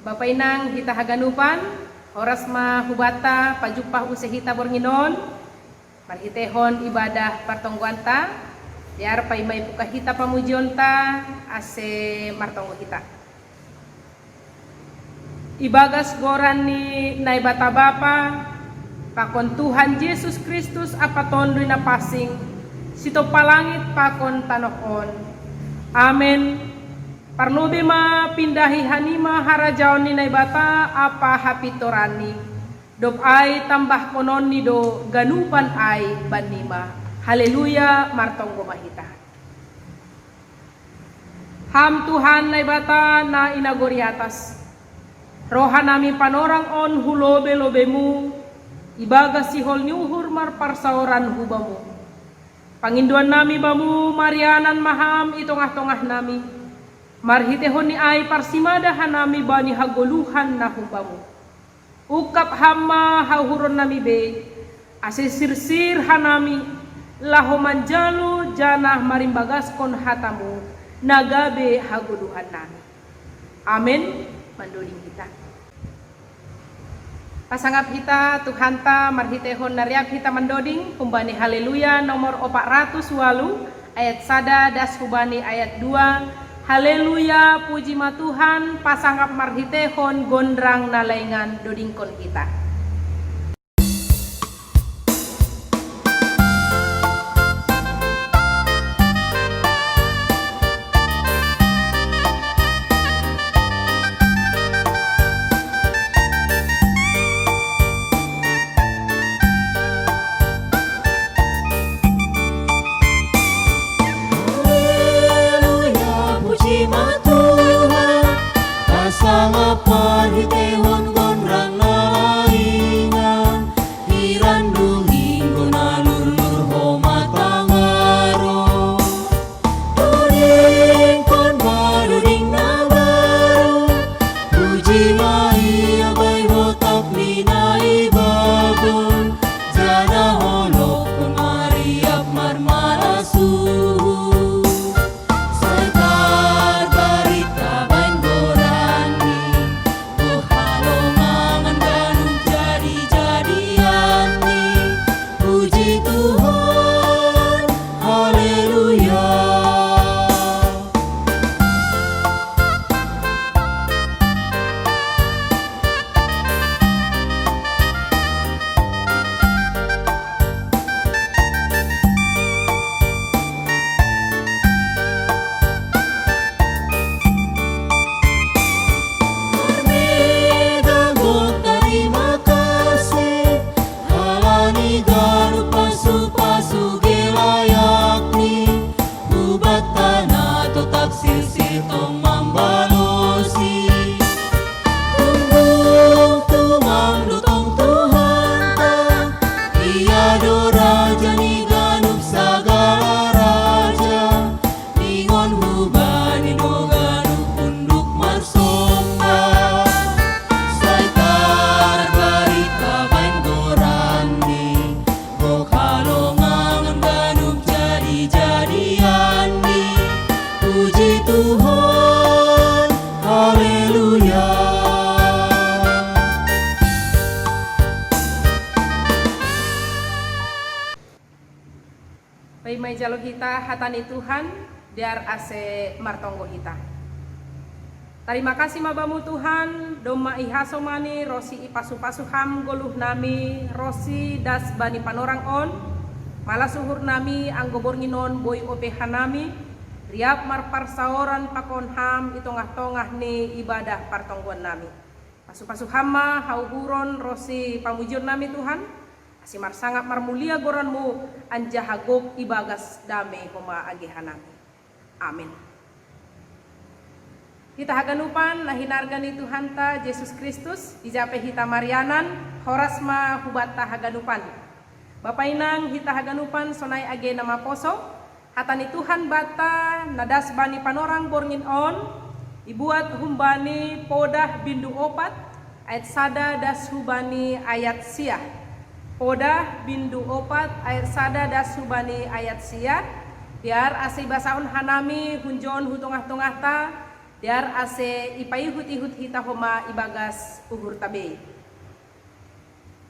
Bapak Inang hita haganupan, oras ma hubata pajupah usehita bornginon, marhitehon ibadah partongguanta, biar paimay puka hita pamujionta, ase martonggo hita. Ibagas goran ni naibata bapa, pakon Tuhan Yesus Kristus apaton na pasing, sito palangit pakon tanokon. Amen. Parlobe ma pindahi hanima harajaon ni naibata apa hapitorani. Dop ay tambah konon ni do ganupan ay banima. Haleluya martonggo mahita. Ham Tuhan naibata na inagori atas. Roha nami panorang on hulobe lobemu. Ibaga sihol ni uhur marparsaoran hubamu. Panginduan nami bamu marianan maham itongah-tongah nami. Marhitehon ni ay parsimada hanami bani hagoluhan na hubamu. Ukap hama hauhuron nami be, asisirsir hanami, laho manjalo janah marimbagaskon hatamu, nagabe hagoluhan nami. Amen. Mandoling kita. Pasangap kita Tuhan ta marhitehon nariap kita mandoding kumbani haleluya nomor 408 ayat sada das hubani ayat 2. Haleluya, puji ma Tuhan, pasangap marhitehon gondrang nalaingan dodingkon kita. Pasangap marhitehon gondrang nalaingan, hirandung hinggo nalur-lur homatangaro. Doding kon badoding na baru, puji mai abay hotap ni naibagon, jana holok kon mariap marmalasuhu. Paimay jalo kita hatani Tuhan, biar ase martonggo kita. Terima kasih mabamu Tuhan, doma ihasomani rosi ipasu-pasu ham goluh nami, rosi das bani panorang on, malah suhur nami anggobor nginon boy opehan nami, riap marparsaoran pakon ham itongah-tongah ni ibadah partongguan nami. Pasu-pasu hama hauhuron rosi pamujur nami Tuhan, asimar sangat marmulia goranmu anjahagok ibagas dame koma agehanami. Amin. Kita haganupan nahinargani Tuhan ta Yesus Kristus ijape hita marianan horasma hubata haganupan. Bapak Inang hita haganupan sonai age nama poso hatani Tuhan bata nadas bani panorang borngin on ibuat humbani podah bindu opat ayat sada das hubani ayat sia. Podah bindu opat ayat sada das hubani ayat sia biar asih basaun hanami hunjon hutungah-tungah ta Diar ase ipaihut-ihut hita homa ibagas uhur tabe.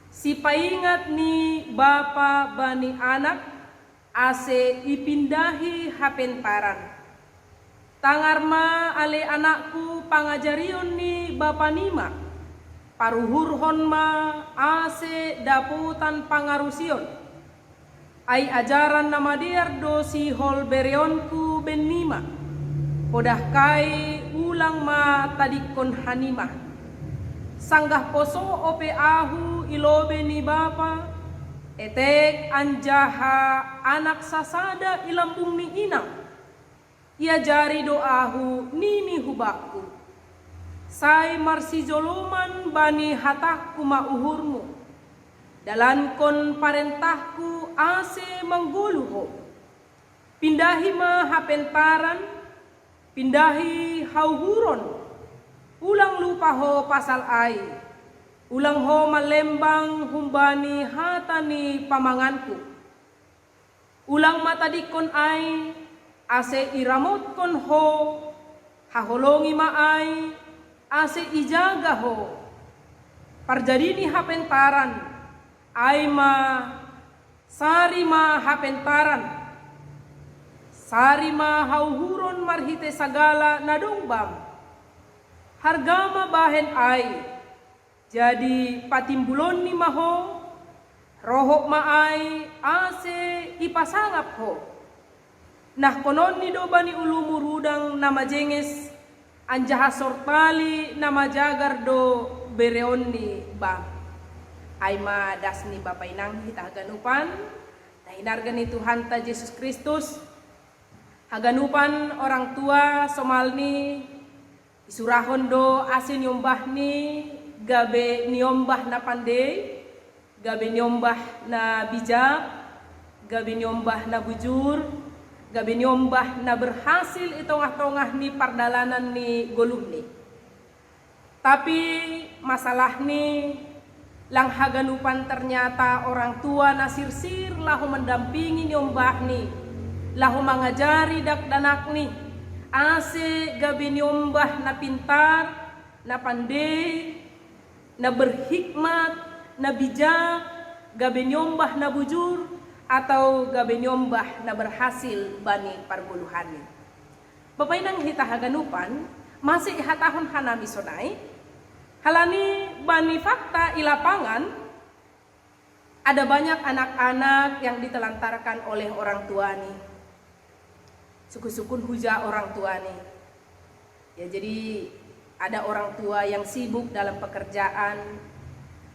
Si paingat ni bapa bani anak ase ipindahi hapentaran. Tangarma ale anakku pangajarion ni bapa nima. Paruhurhon ma ase daputan pangarusion. Ai ajaran nama diar do si hol bereonku ben nima. Podah kai ulang ma tadikon hanima. Sanggah poso ope ahu ilobe ni bapa. Etek anjaha anak sasada ilambung ni inang. Ia jari doahu nini hubakku. Sai marsi joloman bani hatakku mauhurmu. Dalankon parentahku ase mangguluho. Pindahi ma hapentaran, pindahi hauhuron. Ulang lupa ho pasal ai. Ulang ho malembang humbani hatani pamanganku. Ulang matadikon ai. Ase iramot kon ho, haholongi maay, ase ijaga ho. Parjadini hapentaran, ay sari ma hapentaran. Sari ma hauhuron marhite sagala nadongbam. Hargama bahen ay, jadi patimbulon ni maho, rohok maay, ase ipasangap ho. Nah konon ni do bani ulumu rudang nama jenges anjaha sortali nama jagar do bereon ni bang. Aima das ni bapak inang hita haganupan tahinarga ni Tuhan ta Yesus Kristus. Haganupan orang tua somalni isurahon do asin nyombah ni gabe nyombah na pandai, gabe nyombah na bijak, gabe nyombah na bujur. Gabi nyombah na berhasil itongah-tongah ni pardalanan ni goluh ni. Tapi masalah ni lang haganupan ternyata orang tua na sirsir lahu mendampingi nyombah ni. Lahu mengajari dakdanak ni. Ase gabi nyombah na pintar, na pandai, na berhikmat, na bijak, gabi nyombah na bujur, atau gabe nyombah na berhasil bani parguluhan. Bapak inang hita haganupan masih hatahon hanami sonai. Halani bani fakta ilapangan ada banyak anak-anak yang ditelantarkan oleh orang tua nih. Suku-sukun huja orang tua nih. Ya jadi ada orang tua yang sibuk dalam pekerjaan.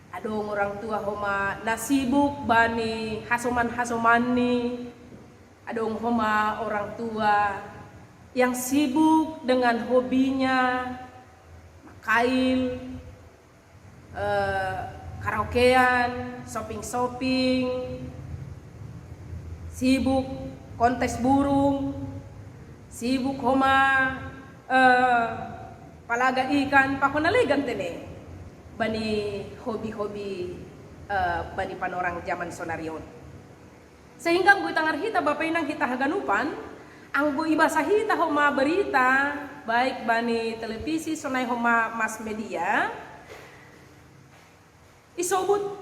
Adong orang tua homa nasibuk bani hasoman-hasoman ni. Adong homa orang tua yang sibuk dengan hobinya makail, karaokean, shopping-shopping, sibuk kontes burung, sibuk homa palaga ikan pakonaligan tene. Bani hobi-hobi bani panorang zaman sonarion. Sehingga gue tangar hita bapak inang hita haganupan, ang gue ibasa hita homa berita, baik bani televisi sonai homa mass media, isobut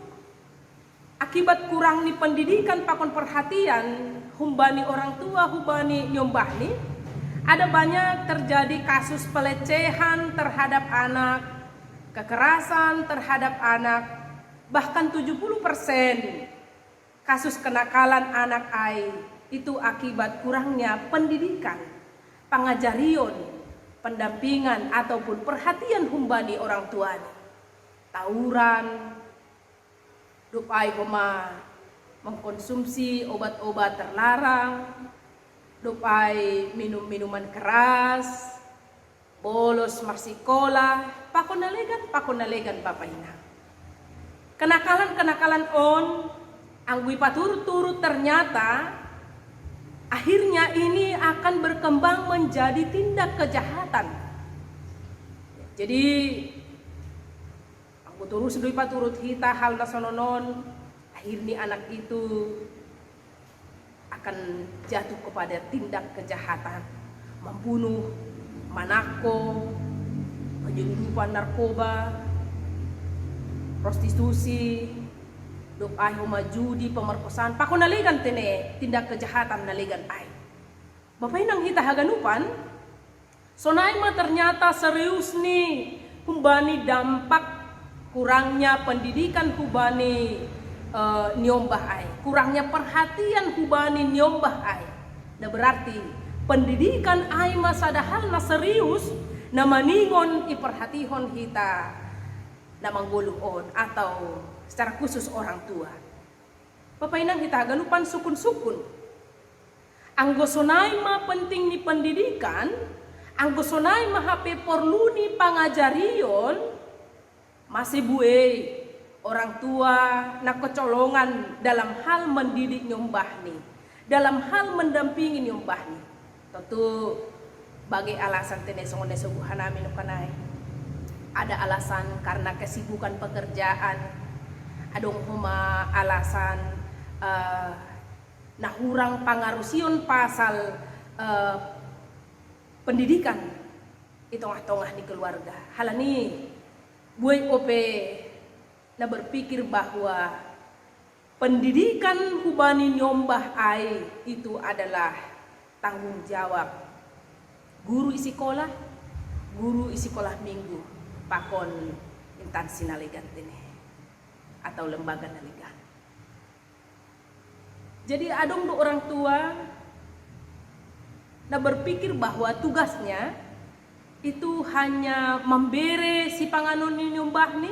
akibat kurang ni pendidikan pakon perhatian humbani orang tua humbani nyombah ni, ada banyak terjadi kasus pelecehan terhadap anak, kekerasan terhadap anak, bahkan 70% kasus kenakalan anak ai itu akibat kurangnya pendidikan, pengajarion, pendampingan ataupun perhatian humbani orang tua. Tawuran, dupai homa mengkonsumsi obat-obat terlarang, dupai minum-minuman keras, bolos marsikola, pakonalegan bapak ina. Kenakalan on, ang paturut-turut ternyata akhirnya ini akan berkembang menjadi tindak kejahatan. Jadi ang turus dui paturut hita hal nasononon, akhirnya anak itu akan jatuh kepada tindak kejahatan, membunuh, manako, penyelundupan narkoba, prostitusi, dok ay humajudi, pemerkosaan, pakunaligan tene tindak kejahatan naligan ay. Bapak nang hita haganupan, sonay ma ternyata serius nih kumbani dampak kurangnya pendidikan hubani nyombah ay, kurangnya perhatian hubani nyombah ay. Nah berarti pendidikan ay masadahal na serius na maningon iperhatihon hita na mangguluon atau secara khusus orang tua. Papainang hita ganupan sukun-sukun. Anggo sonay ma penting ni pendidikan, anggo sonay ma hape perlu ni pangajarion, masih buai orang tua na kecolongan dalam hal mendidik nyombah nih, dalam hal mendampingi nyombah nih. Tentu bagi alasan tenesong nesuguhan namin kanay. Ada alasan karena kesibukan pekerjaan, adong huma alasan nahurang pangarusion pasal pendidikan itongah-tongah di keluarga. Halani buai ope na berpikir bahwa pendidikan hubani nyombah ai itu adalah tanggung jawab guru isikolah, guru isikolah minggu, pakon instansi naligan tene atau lembaga naligan. Jadi adong do orang tua na berpikir bahwa tugasnya itu hanya membere si panganon ni nyombah ni,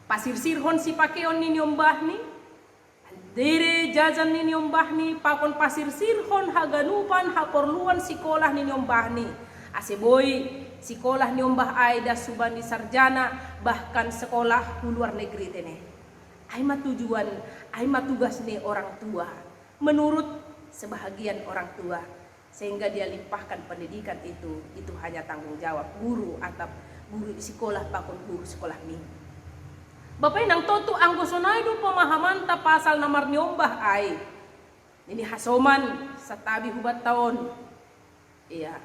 pasir sirhon si pakeon ni nyombah ni, dere jajan ni nyombah ni, pakon pasir sirhon haganupan haporluan sikolah ni nyombah ni. Aseboy sikolah nyombah ay da subani sarjana bahkan sekolah luar negeri tene. Ay matujuan, ay matugas nih orang tua menurut sebahagian orang tua, sehingga dia limpahkan pendidikan itu hanya tanggung jawab guru atau guru di sekolah pakon guru sekolah minggu. Bapak nang totu anggosonay do pemahaman ta pasal namar nyombah ay ini hasoman satabi hubat tahun iya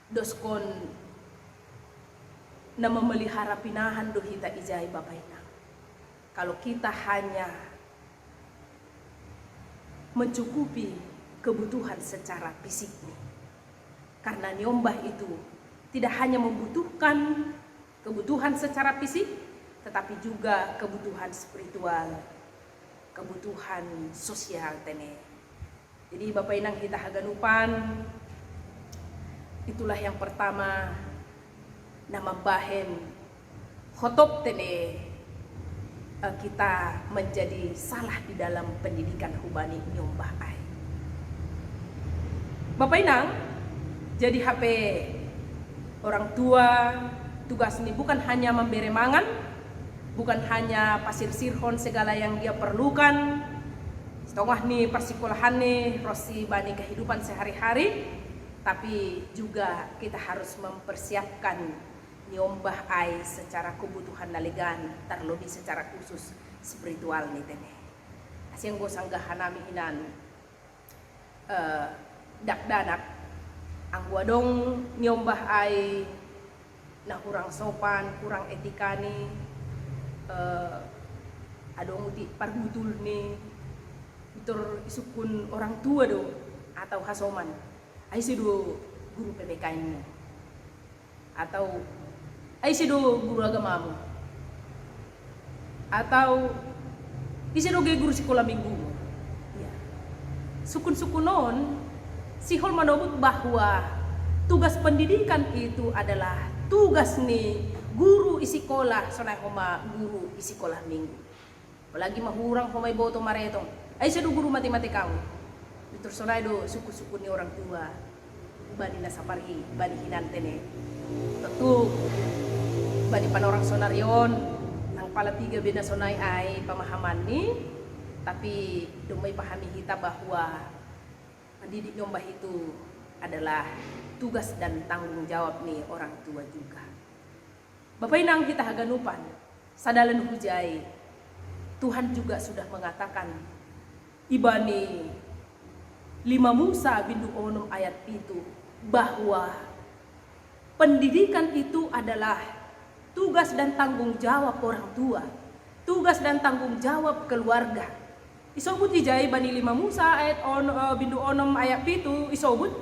doskon na memelihara pinahan do hita ijay bapak nang. Kalau kita hanya mencukupi kebutuhan secara fisik nih, karena nyombah itu tidak hanya membutuhkan kebutuhan secara fisik, tetapi juga kebutuhan spiritual, kebutuhan sosial tene. Jadi bapak inang kita haganupan, itulah yang pertama nama bahen khotop tene. Kita menjadi salah di dalam pendidikan hubani nyombah ay. Bapak inang, jadi HP orang tua tugas ini bukan hanya memberi mangan, bukan hanya pasir sirhon segala yang dia perlukan, setengah nih persikolahan nih rosi bani kehidupan sehari-hari, tapi juga kita harus mempersiapkan nyombah ai secara kebutuhan naligan, terlebih secara khusus spiritual nih tene. Asyang gosang gahanami hinan dakdanak ang wadong nyombah ai na kurang sopan, kurang etika nih, adong di parbutul nih, itur isukun orang tua do atau hasoman, ai sido guru PPKN mo atau ay sido guru agamamu atau isido gay guru sekolah minggu ya. Sukun-sukunon sihol manobut bahwa tugas pendidikan itu adalah tugas nih guru isikolah sonay homa guru isikolah minggu, apalagi mahurang homay boto maretong ay sido guru matematikang itur sonay do suku-suku ni orang tua bani nasapari bani hinantene tentu bani panorang sonarion nang pala tiga beda sonay ay pemahaman ni, tapi dumay pahami kita bahwa mendidik nyombah itu adalah tugas dan tanggung jawab nih orang tua juga. Bapak inang kita haganupan sadalan hujai Tuhan juga sudah mengatakan ibani 5 Musa bindu onom ayat itu bahwa pendidikan itu adalah tugas dan tanggung jawab orang tua, tugas dan tanggung jawab keluarga. Isobut ijai bani 5 Musa ayat bindu onom ayat pitu isobut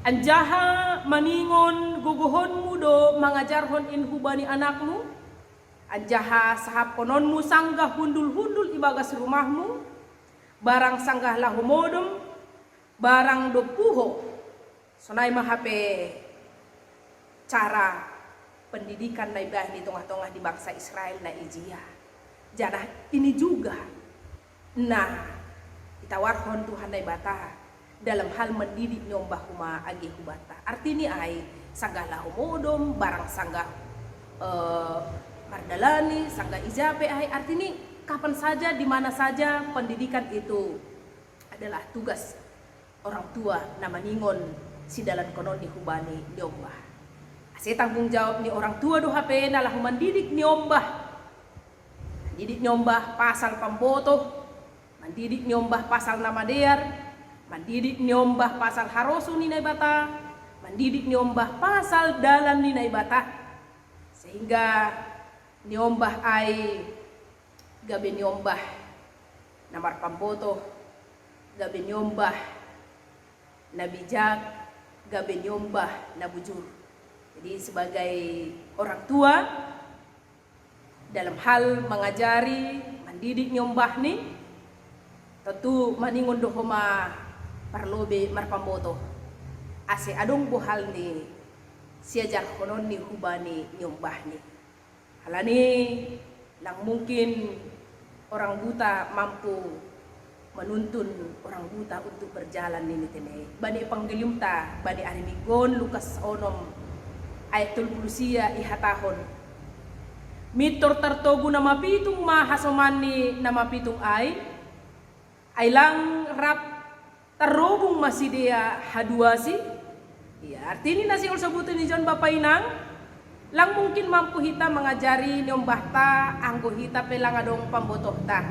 anjaha maningon guguhonmu do mangajarhon in hubani anakmu, anjaha sahap kononmu sanggah hundul-hundul ibagas rumahmu, barang sanggah lahumodom, barang do puho, sonai mahape cara pendidikan na ibadah di tengah-tengah di bangsa Israel na ijia. Janah ini juga nah itawarhon Tuhan na ibata dalam hal mendidik nyombah kuma agi hubata. Artinya ay sanggah lahumodom, barang sanggah mardalani, sanggah ijape ay artinya kapan saja di mana saja pendidikan itu adalah tugas orang tua na maningon si dalan konon ni hubani nyombah. Ase tanggung jawab ni orang tua do hape nalah mendidik nyombah. Mendidik nyombah pasal pamboto, mendidik nyombah pasal nama dear, mendidik nyombah pasal harosu ni naibata, mendidik nyombah pasal dalan ni naibata, sehingga nyombah ay gabe nyombah namar pamboto, gabe nyombah na bijak, gabe nyombah na bujur. Jadi sebagai orang tua dalam hal mengajari, mendidik nyombah ni tentu maningon dohoma parlobe marpamboto. Ase adong buhal ni siajar konon ni hubani nyombah ni. Halani lang mungkin orang buta mampu menuntun orang buta untuk berjalan ini tene. Bani panggelimta, bani arimigon Lukas onom ayatul pulusia ihatahon. Mitor tartogu nama pitung mahasomani nama pitung ay lang rap tarobung masih dia haduasi. Ya, artinya nasi ul sebutin ni John Bapak Inang lang mungkin mampu hita mengajari nyombah ta anggo hita pelang adong pambotoh ta.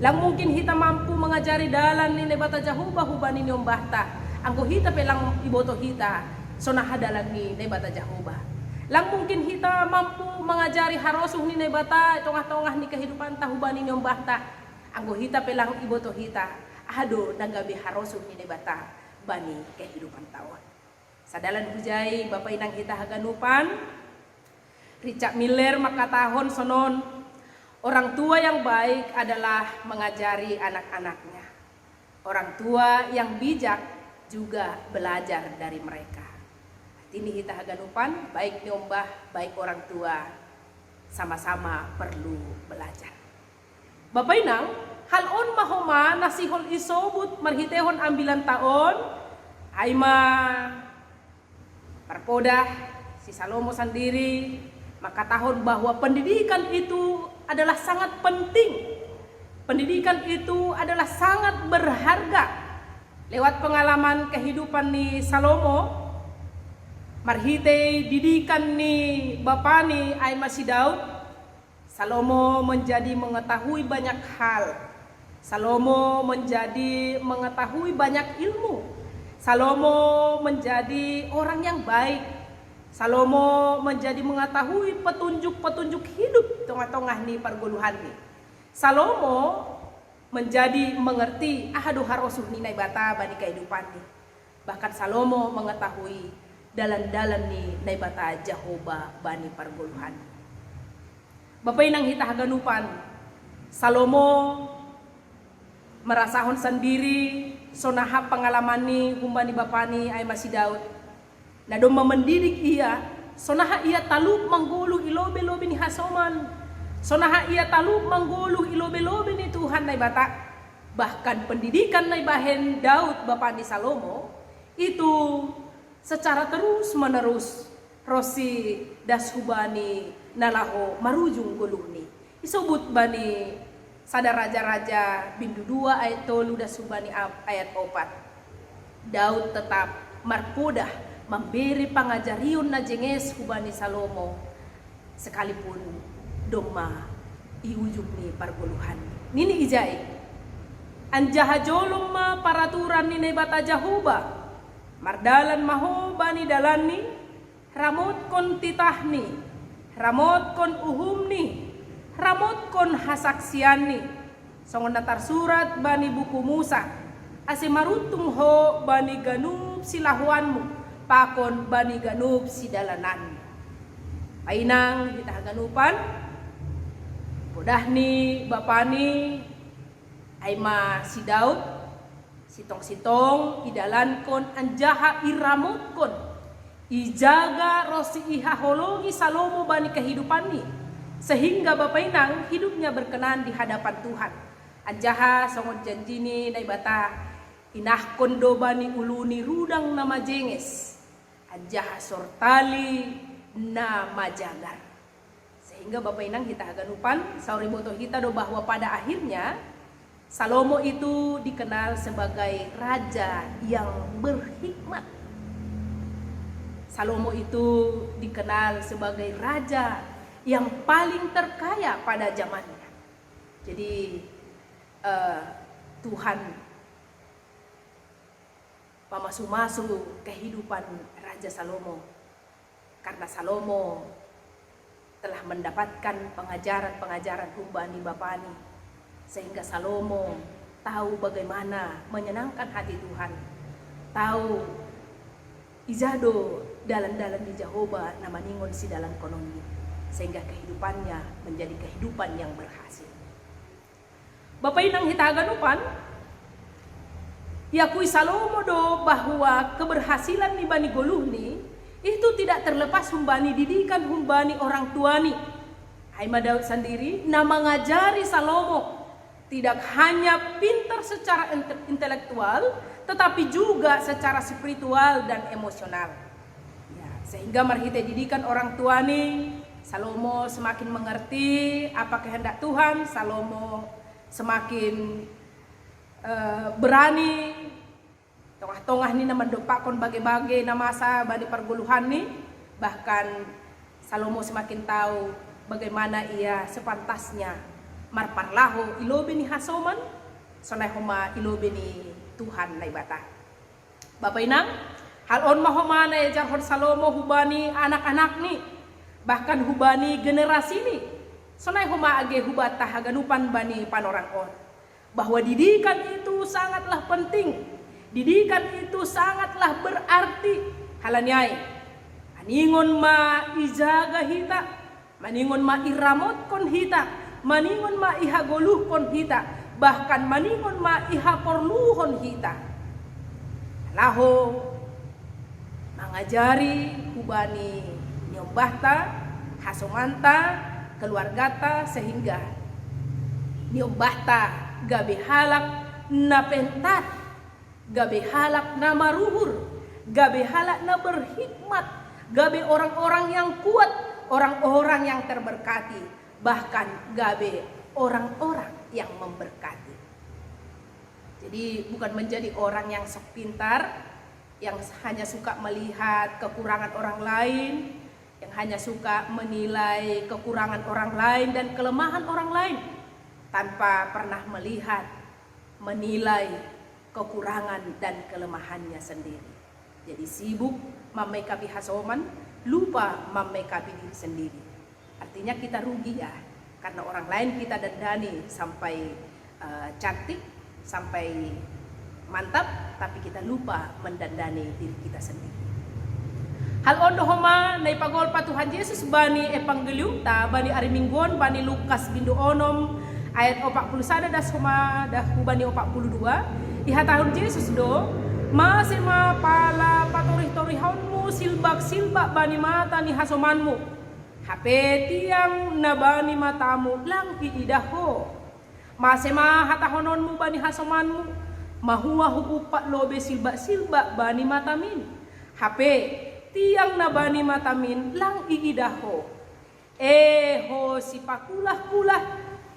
Lang mungkin hita mampu mengajari dalan ni nebata jahuba hubani nyombah ta anggo hita pelang iboto hita sonah dalan ni nebata jahuba. Lang mungkin hita mampu mengajari harosuh ni nebata tongah-tongah ni kehidupan ta hubani nyombah ta anggo hita pelang iboto hita ado nagabi harosuh ni nebata bani kehidupan tawon. Sadalan hujai Bapak Inang hita haganupan Richard Miller makatahon sonon orang tua yang baik adalah mengajari anak-anaknya. Orang tua yang bijak juga belajar dari mereka. Ini kita haganupan baik nyombah baik orang tua sama-sama perlu belajar. Bapak Inang hal on mahoma nasihol isobut marhitehon ambilan taon aima parpodah si Salomo sendiri maka tahun bahwa pendidikan itu adalah sangat penting. Pendidikan itu adalah sangat berharga. Lewat pengalaman kehidupan ni Salomo marhite didikan ni bapani ay masih Daud, Salomo menjadi mengetahui banyak hal. Salomo menjadi mengetahui banyak ilmu. Salomo menjadi orang yang baik. Salomo menjadi mengetahui petunjuk-petunjuk hidup tengah-tengah ni perguluhan ni. Salomo menjadi mengerti ahadu harosuh ni naibata bani kehidupan ni. Bahkan Salomo mengetahui dalan-dalan ni naibata Jahoba bani perguluhan. Bapak Inang hita haganupan Salomo merasahon sendiri sonaha pengalaman ni humbani bapani ay masih Daud. Nadom mendidik ia sonaha ia taluk manggulu ilobe-lobe ni hasoman. Sonaha ia taluk manggulu ilobe-lobe ni Tuhan naibata. Bahkan pendidikan naibahen Daud bapani Salomo itu secara terus menerus rosi dashubani nalaho marujung guluhni isobut bani sada raja-raja bindu 2 ayat 3 dashubani ayat 4. Daud tetap marpodah memberi pangajariun na jenges hubani Salomo sekalipun doma iujung ni parguluhan nini ijai anjaha jolong peraturan ni nebata Jahuba mardalan maho bani dalani ramot kon titahni, ramot kon uhumni, ramot kon hasaksianni. Songon natar surat bani buku Musa, ase marutung ho bani ganub silahuanmu, pakon bani ganub sidalanan. Painang kita ganupan, bodahni bapani, aima si Daud, sitong-sitong idalankon anjaha iramotkon, ijaga rosi ihahologi Salomo bani kehidupanni, sehingga bapainang hidupnya berkenan di hadapan Tuhan. Anjaha songon janjini nai bata inahkon do bani uluni rudang nama jenges, anjaha sortali nama jagar. Sehingga bapainang kita aganupan sauri boto kita do bahwa pada akhirnya Salomo itu dikenal sebagai raja yang berhikmat. Salomo itu dikenal sebagai raja yang paling terkaya pada zamannya. Jadi Tuhan pamasu-masu kehidupan Raja Salomo, karena Salomo telah mendapatkan pengajaran-pengajaran humbani bapani, sehingga Salomo tahu bagaimana menyenangkan hati Tuhan, tahu izado dalan-dalan di Jehovah nama ningon si dalan kononi, sehingga kehidupannya menjadi kehidupan yang berhasil. Bapak inang hitaganupan, yakui Salomo do bahwa keberhasilan ni bani goluhni itu tidak terlepas humbani didikan humbani orang tuani. Haima Daud sendiri nama ngajari Salomo tidak hanya pintar secara intelektual, tetapi juga secara spiritual dan emosional. Ya, sehingga marhite didikan orang tuani, Salomo semakin mengerti apa kehendak Tuhan. Salomo semakin berani tongah-tongah ni nama dopakon bagai-bagai nama masa bani perguluhan ni. Bahkan Salomo semakin tahu bagaimana ia sepantasnya marparlaho ilobe ni hasoman sonai homa ilobe ni Tuhan lai bata. Bapak inang hal on mahomana ya jarhon Salomo hubani anak-anak ni, bahkan hubani generasi ni sonai homa age hubata haganupan bani panorang on, bahwa didikan itu sangatlah penting, didikan itu sangatlah berarti. Halanyai maningon ma ijaga hita, maningon ma iramot kon hita, maningon ma ihagoluh kon hita, bahkan maningon ma ihaporluhon hita. Laho mangajari hubani nyombahta hasomanta keluargata, sehingga nyombahta gabe halak na pentat, gabe halak na maruhur, gabe halak na berhikmat, gabe orang-orang yang kuat, orang-orang yang terberkati, bahkan gabe orang-orang yang memberkati. Jadi bukan menjadi orang yang sok pintar, yang hanya suka melihat kekurangan orang lain, yang hanya suka menilai kekurangan orang lain dan kelemahan orang lain, tanpa pernah melihat, menilai kekurangan dan kelemahannya sendiri. Jadi sibuk memekapi hasoman, lupa memekapi diri sendiri. Artinya kita rugi ya, karena orang lain kita dandani sampai cantik, sampai mantap, tapi kita lupa mendandani diri kita sendiri. Hal ondo homa na ipagol pa Tuhan Yesus bani Evangelium ta bani ari mingguon bani Lukas bindu onom ayat 41 das homa dah bani 42 ihatahun Yesus do masema pala patorih-torihonmu silbak-silbak bani mata ni hasomanmu hape tiang na bani matamu lang iidaho masema hatahononmu bani hasomanmu mahuwa huupat lobe silbak-silbak bani matamin hape tiang na bani matamin lang iidaho ho si pakulah-kulah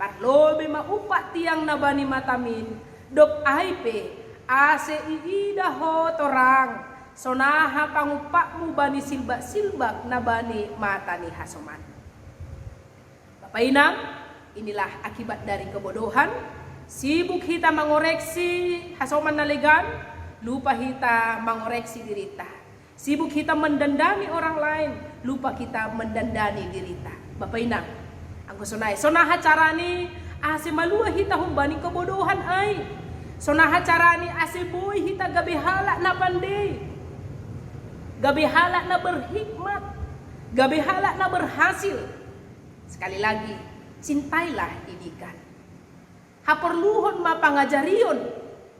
parlobe maupat tiang na bani matamin dop aipe ase iidaho torang sonaha pangupakmu bani silbak-silbak na bani matani hasoman. Bapak inang, inilah akibat dari kebodohan. Sibuk kita mengoreksi hasoman nalegan, lupa kita mengoreksi dirita. Sibuk kita mendandani orang lain, lupa kita mendandani diri kita. Bapak Inang, anggo sonai. Sonaha carani ase malua hita humbani kebodohan ai. Sonaha carani ase boy hita gabehala na pandai. Gabehala na berhikmat. Gabehala na berhasil. Sekali lagi, cintailah didikan. Haperluhon ma pangajarion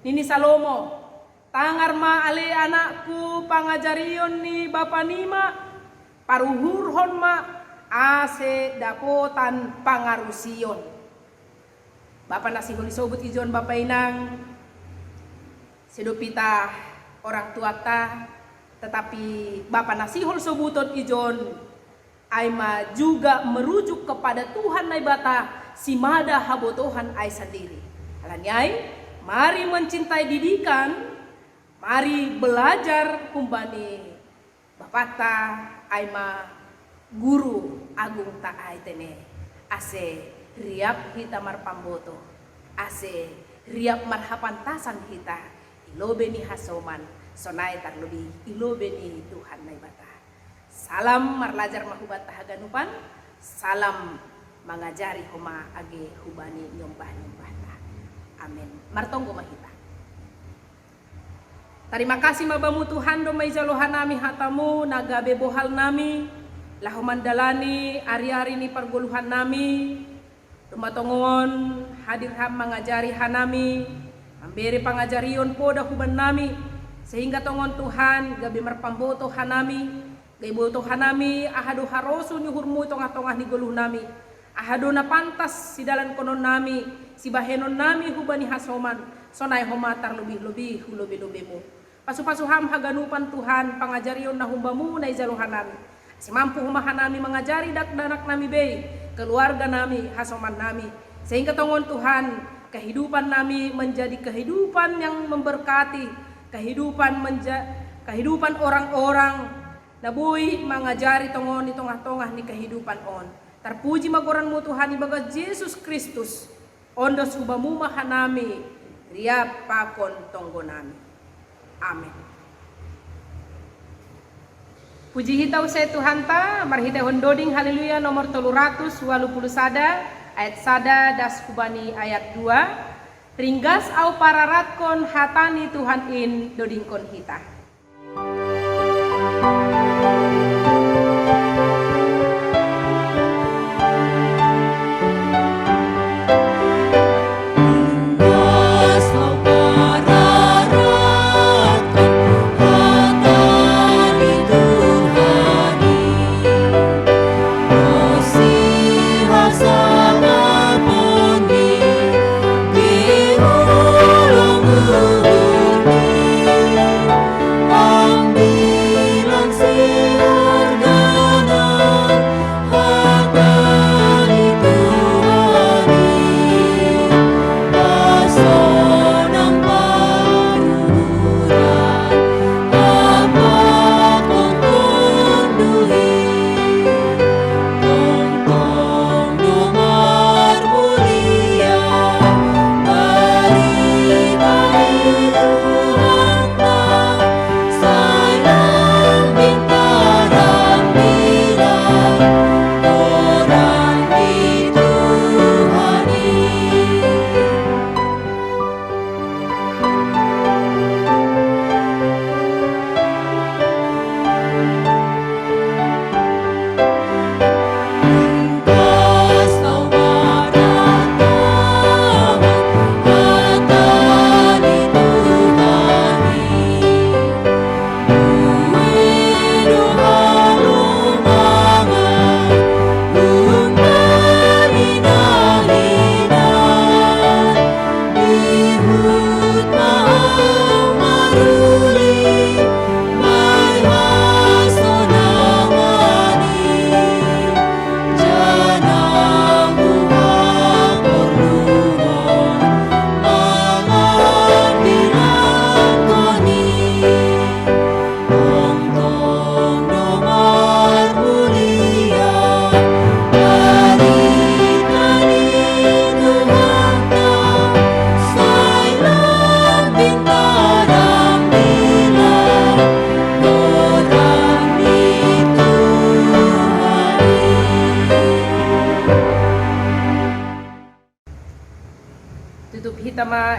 nini Salomo. Tangar ma ale anakku pangajarion ni bapa nima. Paruhurhon ma ase dapotan pangarusion. Bapak nasi huli sobut ijon Bapak Inang. Sedopita orang tua ta, tetapi Bapak nasihol sobuton ijon aima juga merujuk kepada Tuhan nai bata si mada habotohan ai sendiri. Alanyai, mari mencintai didikan, mari belajar kumbani Bapak ta aima guru agung ta ai tene ase riap hita marpamboto ase riap marhapantasan hita ilobe ni hasoman sonai tarlubi ilobe ni Tuhan nai bata. Salam marlajar mahubat tahaganupan, salam mengajari homa age hubani nyombah-nyombah ta. Amin. Martonggo mahita. Terima kasih mabamu Tuhan do maizalohan nami hatamu nagabe bohal nami lahu mandalani ari-ari ni perguluhan nami dumatongon hadir ham mengajari hanami memberi pangajarion poda huban nami sehingga tongon Tuhan gabe marpamboto hanami gaiboto hanami ahado harosu nyuhurmu tongah-tongah ni guluh nami ahado na pantas si dalan konon nami si bahenon nami hubani hasoman sonai homatar lebih-lebih hulobe-lobemu pasu-pasu ham haganupan Tuhan pangajarion na humbamu na izaluhan nami si mampu humahan nami mengajari dak-danak nami be keluarga nami hasoman nami sehingga tongon Tuhan kehidupan nami menjadi kehidupan yang memberkati kehidupan orang-orang nabui mengajari tongon di tengah-tengah ni kehidupan on. Terpuji magoranmu Tuhan ibaga Yesus Kristus. Ondos ubamu mahanami riap pakon tonggo nami. Amin. Puji hitau saya Tuhan ta marhita hondoding haleluya nomor 381 ayat sada das kubani ayat 2. Ringgas au pararatkon hatani Tuhan in dodingkon hita. Ambil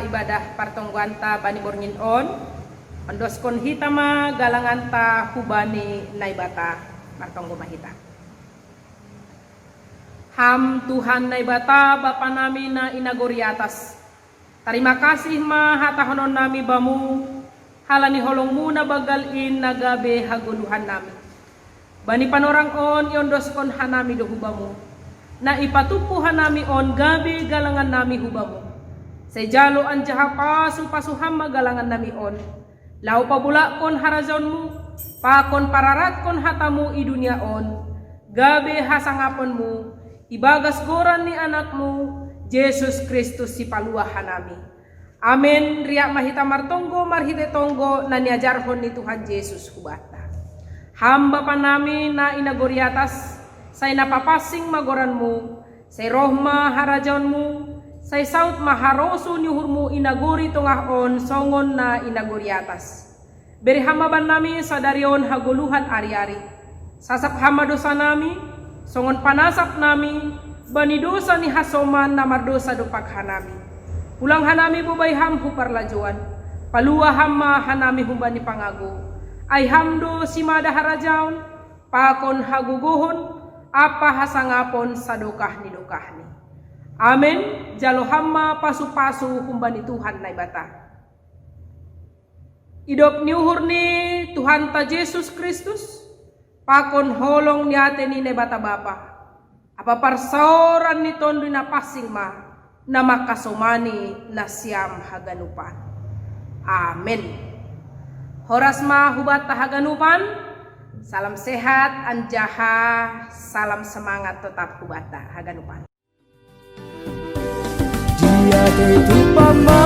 ibadah partongguanta bani borngin on. Pandoskon hitama galanganta hubani naibata partonggo mahita. Ham Tuhan naibata Bapa nami na inagori atas. Terima kasih ma hatahonon nami bamu. Halani holongmu na bagalin nagabe haguluhan nami. Bani panorang on yondoskon hanami do hubamu. Na ipatupu hanami on gabe galangan nami hubamu. Sejalo an jahapa supasuham magalangan nami on. Lau pabula kon harajonmu, pakon pararat kon hatamu i dunia on. Gabe hasangaponmu, ibagas goran ni anakmu, Yesus Kristus si paluah hanami. Amin. Riak mahita martonggo marhite tonggo na niajarhon ni Tuhan Yesus hubata. Hamba panami na inagori atas, say napapasing magoranmu, say rohma harajonmu, say saut maharoso nyuhurmu inagori tongahon songon na inagori atas. Beri hamaban nami sadarion haguluhan ari-ari. Sasap hama dosa nami, songon panasap nami, bani dosa ni hasoman na mardosa dopak hanami. Pulang hanami bubay ham huparlajuan, palua hama hanami humbani pangago. Ay hamdo si mada harajaon, pakon haguguhon, apa hasangapon sadokah ni dokah ni. Amin. Jalo hamma pasu-pasu humbani Tuhan naibata. Idop niuhur ni Tuhan ta Yesus Kristus, pakon holong niate ni naibata Bapa. Apa parsaoran ni tondo na pasing ma, na makasomani na siyam haganupan. Amin. Horas ma hubat tahaganupan, salam sehat anjaha, salam semangat tetap hubat tahaganupan. Dia itu paman